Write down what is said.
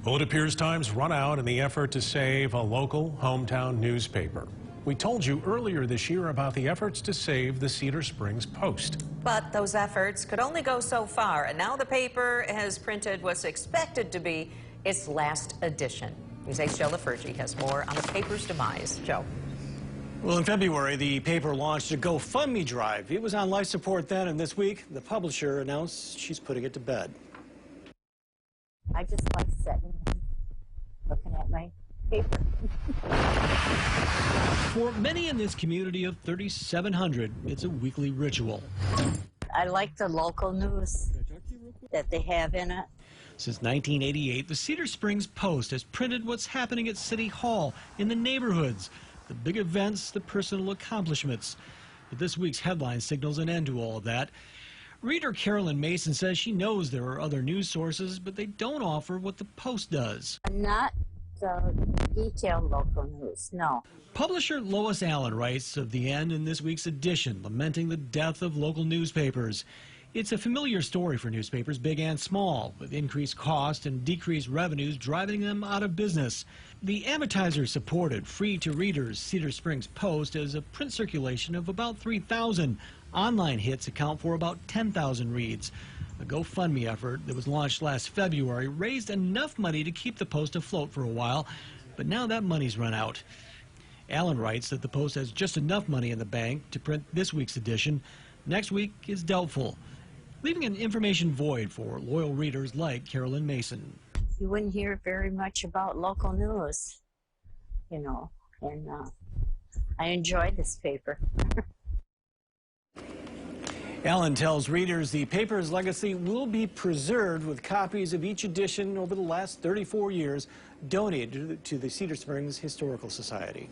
Well, it appears time's run out in the effort to save a local hometown newspaper. We told you earlier this year about the efforts to save the Cedar Springs Post. But those efforts could only go so far, and now the paper has printed what's expected to be its last edition. News 8's Joe LaFurgey has more on the paper's demise. Joe. Well, in February, the paper launched a GoFundMe drive. It was on life support then, and this week, the publisher announced she's putting it to bed. I just like sitting, looking at my paper. For many in this community of 3,700, it's a weekly ritual. I like the local news that they have in it. Since 1988, the Cedar Springs Post has printed what's happening at City Hall, in the neighborhoods, the big events, the personal accomplishments. But this week's headline signals an end to all of that. Reader Carolyn Mason says she knows there are other news sources, but they don't offer what the Post does. Not the detailed local news, no. Publisher Lois Allen writes of the end in this week's edition, lamenting the death of local newspapers. It's a familiar story for newspapers, big and small, with increased cost and decreased revenues driving them out of business. The advertiser-supported, free-to-readers Cedar Springs Post has a print circulation of about 3,000. Online hits account for about 10,000 reads. A GoFundMe effort that was launched last February raised enough money to keep the Post afloat for a while, but now that money's run out. Allen writes that the Post has just enough money in the bank to print this week's edition. Next week is doubtful, leaving an information void for loyal readers like Carolyn Mason. You wouldn't hear very much about local news, you know, and I enjoy this paper. Allen tells readers the paper's legacy will be preserved with copies of each edition over the last 34 years donated to the Cedar Springs Historical Society.